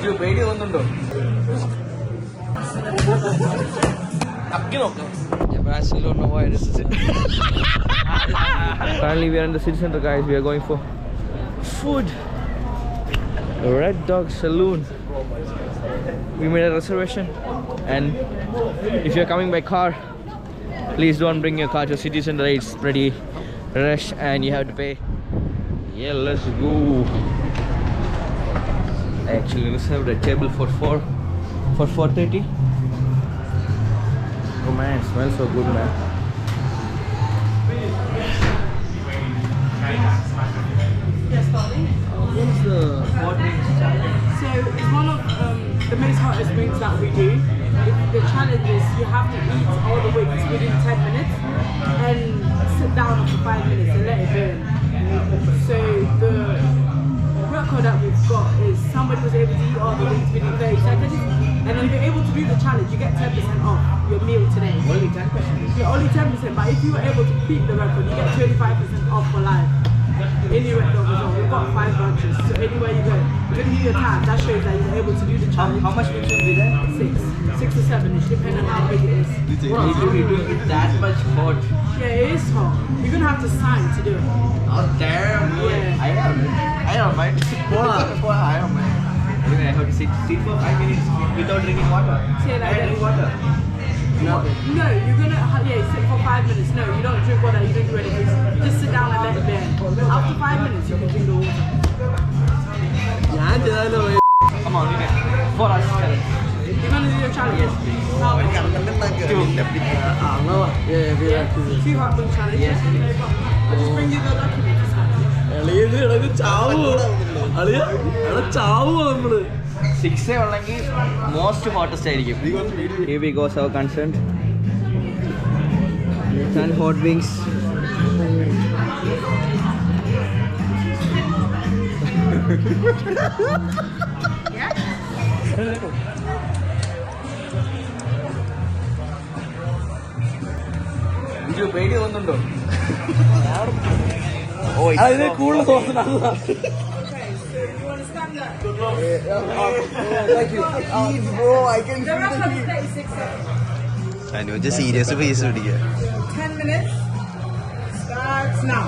You paid it on the door. Yeah, but I still don't know why this is it. Finally, we are in the city center, guys. We are going for food. Red Dog Saloon. We made a reservation, and if you're coming by car, please don't bring your car to city center. It's pretty rush and you have to pay. Yeah, let's go. I actually reserved a table for 4:30. Oh man, it smells so good, man. Yes, Starling. What is the hot wings challenge? So it's one of the most hottest wings that we do. The challenge is you have to eat all the wings within 10 minutes and sit down after 5 minutes and let it burn. So the record that we've got is somebody was able to eat all the wings within 30 seconds, and then if you're able to do the challenge, you get 10% off your meal today. Only 10%? Yeah, only 10%, but if you were able to beat the record, you get 25% off for life. Any Red Dog as well. We've got 5 branches, so anywhere you go, when you do your time, that shows that you're able to do the challenge. How much will you be there? 6 or 7ish, depending on how big it is. Wow, you're doing it that much hot. Yeah, it is hot. You're gonna have to sign to do it. Oh damn! Yeah. I don't mind. I don't mind. Anyway, I have to sit for 5 minutes without drinking water. Say like that. Drink water. No, you're gonna sit for 5 minutes. No, you don't drink water. You don't do anything. Just sit down and let it burn. After 5 minutes, you can drink the water. Come on, for us challenge. You're gonna do your challenge. Yes, please. Two hot wing challenge. Yes, please. I'll just bring you the documents. Six most hottest area. Here we go, our consent. 10 hot wings. You paid it on the door. Oh, it's cool. Thank you. Bro, I can The rest of the 36 seconds. I know, just serious face. 10 minutes. Starts now.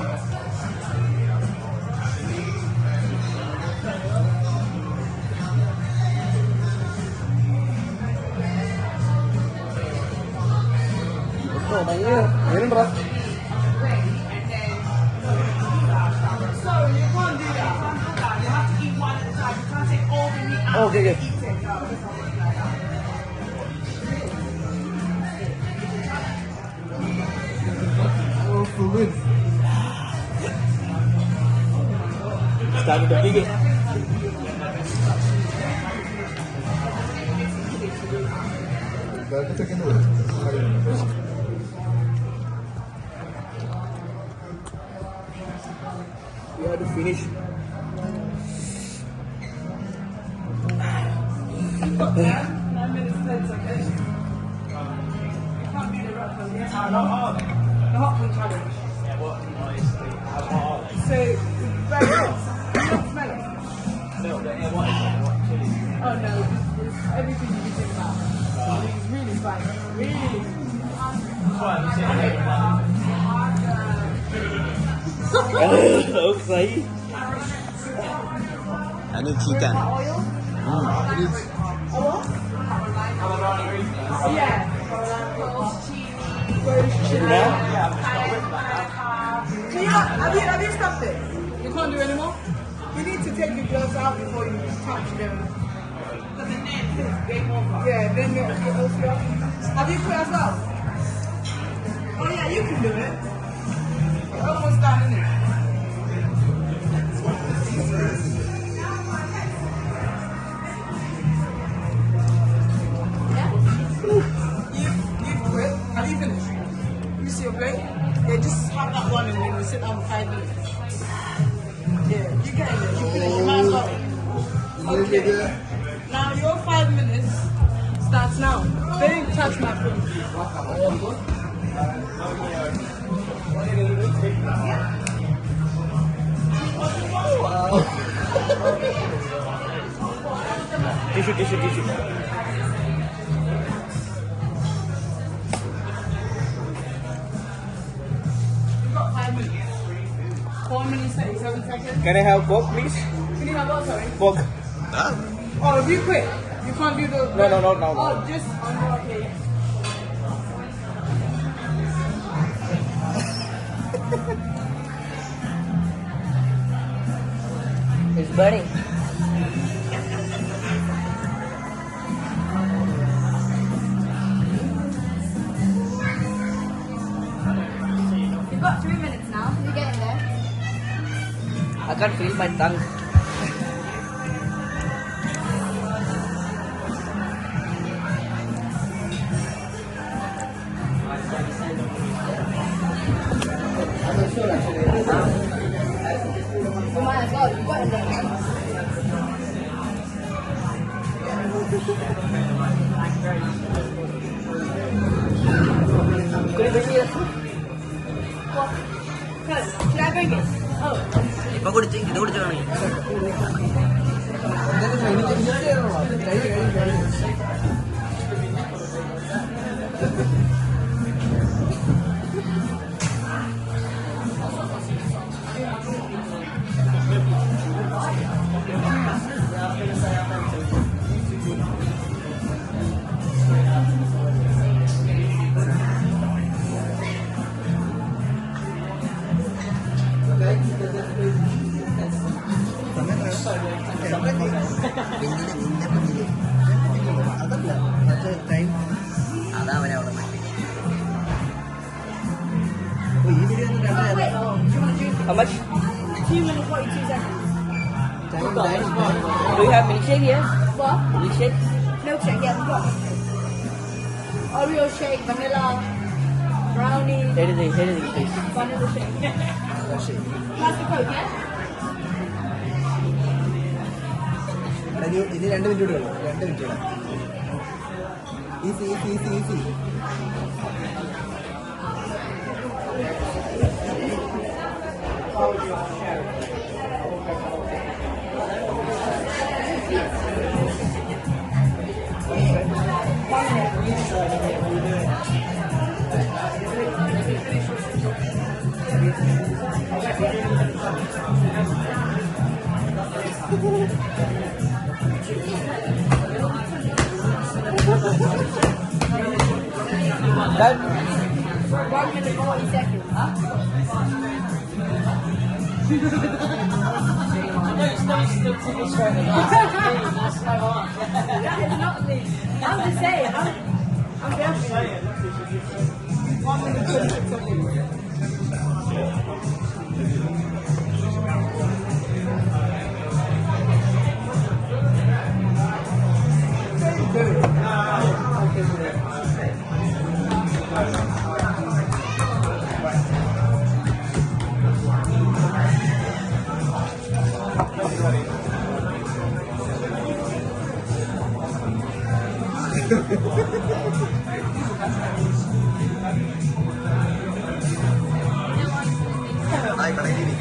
Okay. Start the big. We have to finish. 9 minutes, 10 seconds. You can't do the rest of the the hot wing challenge. So, very hot. You don't smell it. Oh no, it's everything you can think about. It's really spicy. Really. Okay. I need chicken. Yeah. Have you stopped it? You can't do anymore? You need to take your gloves out before you touch them. Because the net is game over. Yeah, then you're have you quit as well? Oh yeah, you can do it. You're almost done, isn't it? You've quit. Have you finished? You see your plate? Yeah, just have that one and then we sit down for 5 minutes. Yeah, you get it. You finish. You might as well. Okay. Now your 5 minutes starts now. Don't touch my phone. Tissue. You've got 5 minutes. 4 minutes, 37 seconds. Can I have Coke, please? Can you have what, sorry? Coke. Oh, if you quit, you can't do the... No. Oh, just on your okay. It's burning. You've got 3 minutes now. You're getting there. I can't feel my tongue. You might as well. You've got it there. Could you bring me a food? Should I bring it? Oh. ഇപ്പൊ കുടിച്ച് ഇത് കുടിച്ചോ അതാ അവനെ അവിടെ How much? 2 minutes 42 seconds. Do you have milkshake here? What? Milkshake? Milkshake, yeah, we've got Oreo shake, vanilla, brownie, Anything, please. vanilla shake. That's the Coke, yeah? ഇനി 2 minute കൂടെ ഉള്ളൂ 2 മിനിറ്റ് കൂടെ easy That 1 minute 40 seconds. That is not me. I'm just saying. I'm definitely. 1 minute 46 seconds. ആയി പറയുന്നത്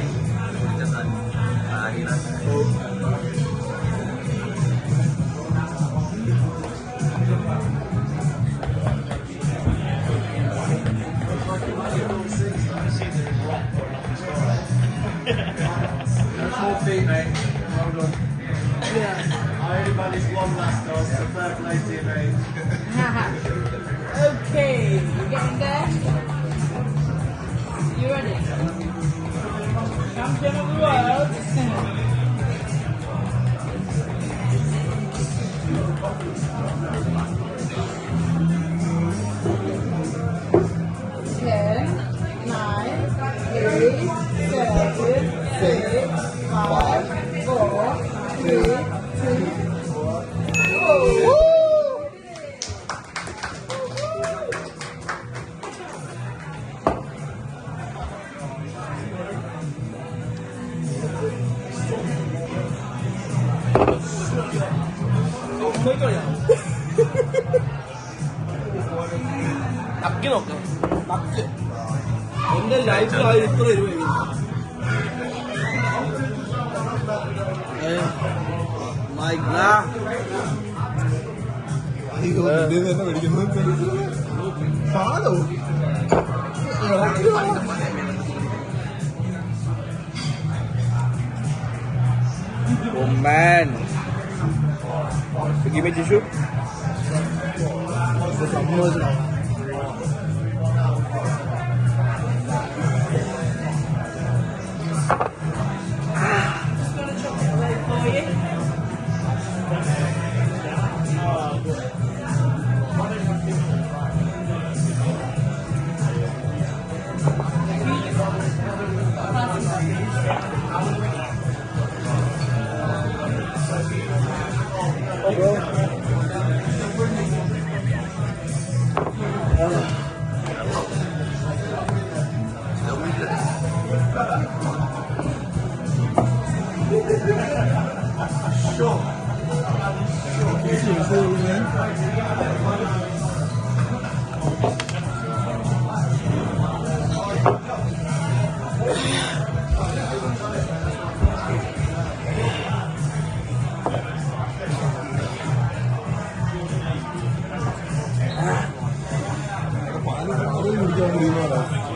Okay, you getting there? You ready? Champion of the world. Ten, 9, 8, 7, 6, 5, 4, 3, 2, 1. നക്കി നോക്ക്. എന്റെ ലൈഫിൽ അത് ഇത്ര രൂപ My God. അയ്യോ ഇത് തന്നെ പഠിക്കുന്നത് പാലോ Oh man. Give me tissue.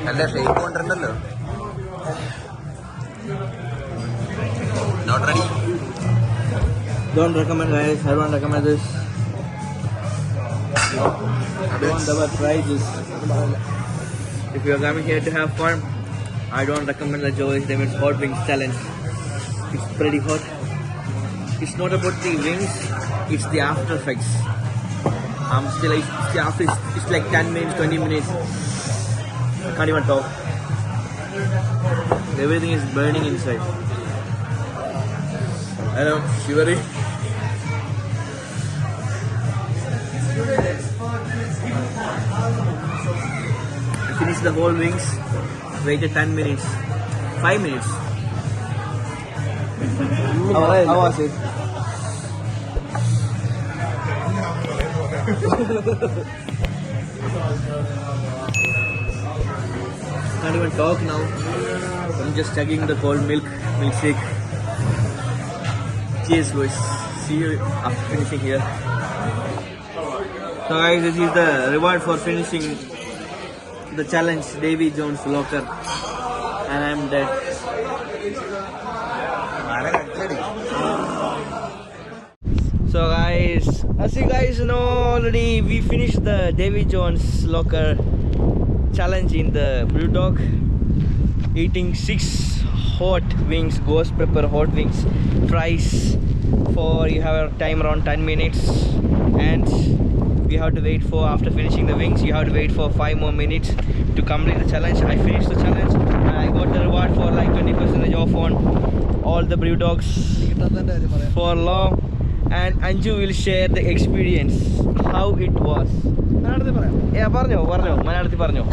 നല്ല ഷേക്ക് കൊണ്ടുണ്ടല്ലോ. Not ready. Don't recommend, guys. I don't recommend this. Don't ever try this. If you are coming here to have fun, I don't recommend the Joey's Lemons Hot Wings Challenge. It's pretty hot. It's not about the wings, it's the after effects. It's like 10 minutes, 20 minutes. I can't even talk. Everything is burning inside. Hello, shivery. I finished the whole wings, waited 10 minutes, 5 minutes. How was it? Can't even talk now. I'm just chugging the cold milkshake. Cheers, boys. See you after finishing here. So guys, this is the reward for finishing the challenge, Davy Jones locker, and I'm dead. So guys, as you guys know already, we finished the Davy Jones locker challenge in the Brewdog, eating 6 hot wings, ghost pepper hot wings, fries. For you have a time around 10 minutes, and we have to wait for, after finishing the wings, you have to wait for 5 more minutes to complete the challenge. I finished the challenge and I got the reward for like 20% off on all the Brewdogs for long. And Anju will share the experience, how it was. Yeah, പറഞ്ഞോ മലയാളത്തിൽ പറഞ്ഞോ.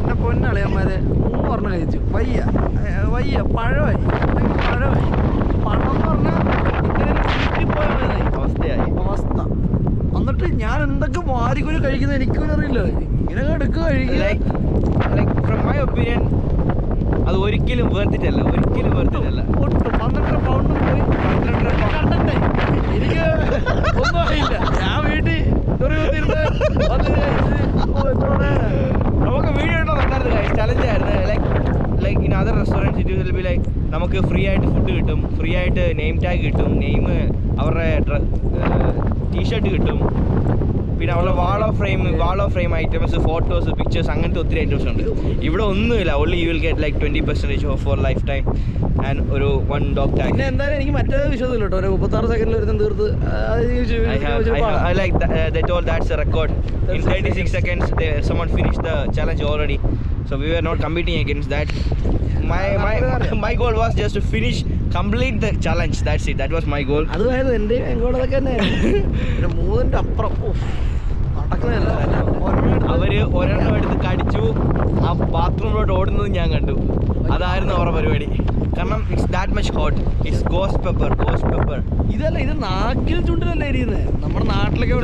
എന്നെ പൊന്നളിയന്മാരെ 3 കഴിച്ചു. വയ്യ പഴമായി പണം എന്ന് പറഞ്ഞാൽ അവസ്ഥയായി അവസ്ഥ. എന്നിട്ട് ഞാൻ എന്തൊക്കെ വാരിക്കൊരു കഴിക്കുന്നത് എനിക്കും അറിയില്ല. ഇങ്ങനെ എടുക്കുക കഴിക്കുക. Like from my opinion, അത് ഒരിക്കലും വേർത്തിട്ടല്ല ഒട്ടും 12 പൗണ്ട് പോയി. 12 കണ്ടേ എനിക്ക് ഒന്നും അറിയില്ല. ഞാൻ വീട്ടിൽ നമുക്ക് വീഡിയോ ഉണ്ടായിരുന്നു, ചലഞ്ച് ആയിരുന്നു. Like in other restaurants it will be like നമുക്ക് ഫ്രീ ആയിട്ട് ഫുഡ് കിട്ടും, ഫ്രീ ആയിട്ട് നെയിം ടാഗ് കിട്ടും, അവരുടെ ടീഷർട്ട് കിട്ടും, പിന്നെ അവരുടെ wall of frame items, photos, pictures, അങ്ങനത്തെ ഒത്തിരി ഐറ്റംസ് ഉണ്ട്. ഇവിടെ ഒന്നുമില്ല. Only you will get like 20% of four life time and ഒരു 1 ഡോഗ് ടാഗ്. പിന്നെ എന്തായാലും എനിക്ക് മറ്റേ വിശ്വാസമില്ല കേട്ടോ. ഒരു 36 സെക്കൻഡിൽ ഒരുത്തം തീർത്ത് I like that, they told that's a record. In 36 seconds someone finished the challenge already, so we were not competing against that. My goal was just to complete the challenge. That's it. That was my goal. അതുമായിരുന്നു എൻ്റെ എങ്കോടൊക്കെ തന്നെ. പിന്നെ 3ന്റെ അപ്പുറം നടക്കുന്നതല്ല. അവര് ഒരെണ്ണം എടുത്ത് കടിച്ചു, ആ ബാത്റൂമിലോട്ട് ഓടുന്നത് ഞാൻ കണ്ടു. അതായിരുന്നു അവരുടെ പരിപാടി. കാരണം it's that much hot. It's ghost pepper. ഇതല്ല, ഇത് നാക്കിൽ ചുണ്ടിലല്ല എരിയുന്നത്. നമ്മുടെ നാട്ടിലൊക്കെ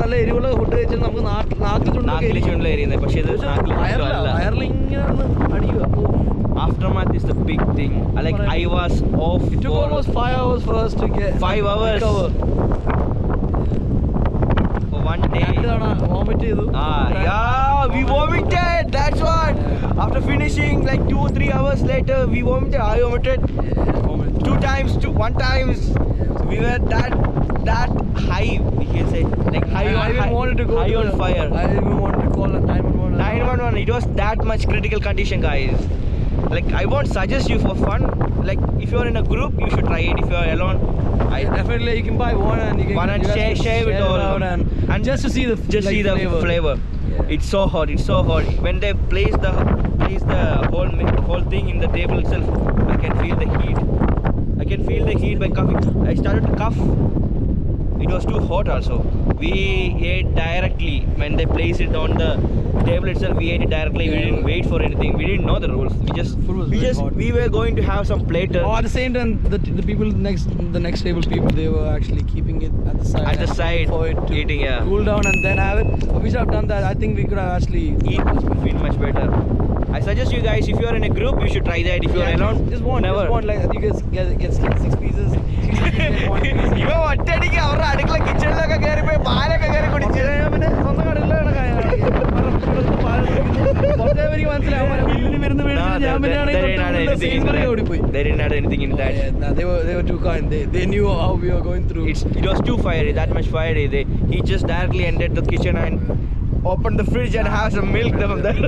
നല്ല എരിവുള്ള ഫുഡ് കഴിച്ചാൽ നമുക്ക് നാക്കിൽ ചുണ്ടിൽ എരിയുന്നത്. പക്ഷെ ഇത് വയറിലിങ്ങനെ അടിക്കുക. Aftermath is the big thing. Like I was off. It took for almost 5 hours for us to get 5 hours recover. for one day. Vomit ചെയ്തു. Yeah, we vomited. That's what. After finishing like 2 or 3 hours later, we vomited. I vomited Vomit. 2 times, 1 times. We were that high. We can say like high I on even high, wanted to go high to on the- fire. I even wanted to call a 911. 911. It was that much critical condition, guys. Like I won't suggest you for fun. Like if you are in a group, you should try it. If you are alone, Definitely you can buy one and you can One and you guys can share with all it out and just to see the see the flavor. Yeah. It's so hot. It's so hot. When they place the whole thing in the table itself, I can feel the heat. I can feel the heat by coughing. I started to cough. It was too hot also. We ate directly when they placed it on the table itself. We ate it directly. We didn't wait for anything. We didn't know the rules. Food was very hot. We were going to have some platter. Oh, at the same time, the people the next table people, they were actually keeping it at the side. At the side, for it to eating, yeah. cool down and then have it. We should have done that. I think we could have actually Feel much better. I suggest you guys, if you are in a group, you should try that. If you are alone, just one, never. just one. Like you guys get 6 pieces. Get 1 piece. ഇവൻ ഒറ്റയടിക്ക് അവരുടെ അടുക്കള കിച്ചണിലൊക്കെ കയറി പോയി പാലൊക്കെ കയറി കുടിച്ച് പിന്നെ സ്വന്തം കടകളിലാണ് കുറച്ചേവർക്ക് മനസ്സിലാവും ബില്ലിന് വരുന്ന മേടിച്ചിട്ട് ഞാൻ പിന്നെയാണെങ്കിൽ ഓടിപ്പോയി. They didn't add anything in that. They were too kind. They knew how we were going through. It was too fiery, that much fiery. He just directly entered the kitchen and opened the fridge and have some milk from there.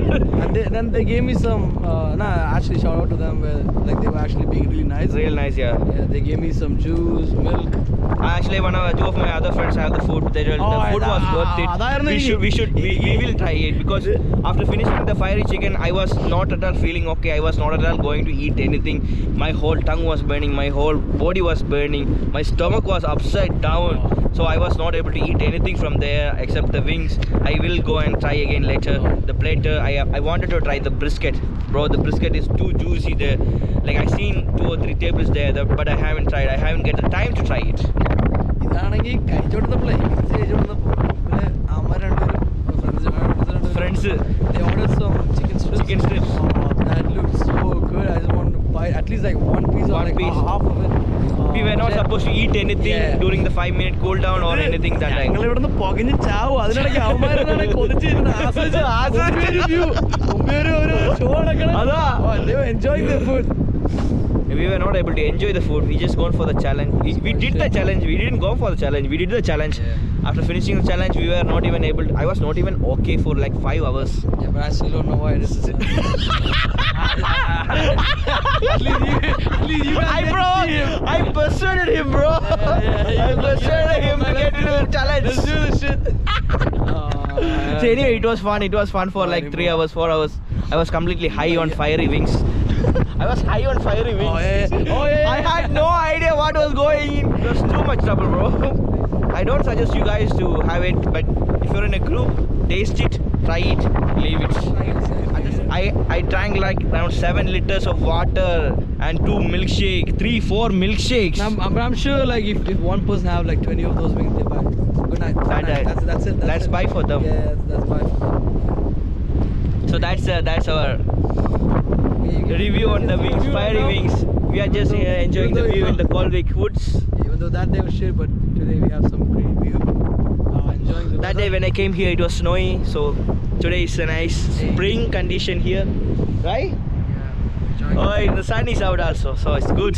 And then they gave me some. Actually, shout out to them. Where like they were actually being really nice. Real nice, yeah. Yeah, they gave me some juice, milk. Actually, two of my other friends have the food. The food was worth it. We will try it because after finishing the fiery chicken, I was not at all feeling okay. I was not at all going to eat anything. My whole tongue was burning. My whole body was burning. My stomach was upside down. So I was not able to eat anything from there except the wings. I will go and try again later. The platter, I wanted to try the brisket. Bro, the brisket is too juicy there. Like I seen 2 or 3 tables there, but I haven't tried. I haven't get the time to try it. ഇതാണെങ്കിൽ കഴിച്ചോടുന്നപ്പോഴേ അമ്മ രണ്ടുപേരും Friends, they ordered some chicken strips. Chicken strips. That looked so good. I just want to buy at least like 1 piece or One like piece. half of it. we were not supposed to eat anything Yeah. during the 5-minute cool down or anything that time. ഞങ്ങൾ ഇവിടുന്ന് പുകഞ്ഞ് ചാവും അതിനിടയ്ക്ക് അവന്മാരാണ് കൊതിച്ചിരുന്ന് show നടക്കണം. അതാ. They were enjoying their food. We were not able to enjoy the food. We just gone for the challenge. We did the challenge. We didn't go for the challenge. We did the challenge. After finishing the challenge, we were not even able. I was not even okay for like 5 hours. Yeah, but I still don't know why this is. At least you guys I persuaded him, bro. I persuaded him to get into the challenge. Let's do this shit. So anyway, it was fun. It was fun for like 3 hours, 4 hours. I was completely high on fiery wings. I was high on fiery wings. Oh yeah. I had no idea what was going in. It was too much trouble, bro. I don't suggest you guys to have it, but if you're in a group, taste it, try it, leave it. I drank like around 7 liters of water and 2 milkshakes, 3-4 milkshakes. But I'm sure like if one person have like 20 of those wings, they buy. Good night. That's it. Let's buy for them. Yeah, that's buy for them. So that's our review on the wings, fiery wings. We are just here enjoying the view in the Colwick Woods. Even though that day was shit, but today we have some great view. Enjoying the That day when I came here, it was snowy. So today is a nice spring condition here, right? Yeah, enjoying Oh, the sun is out also, so it's good.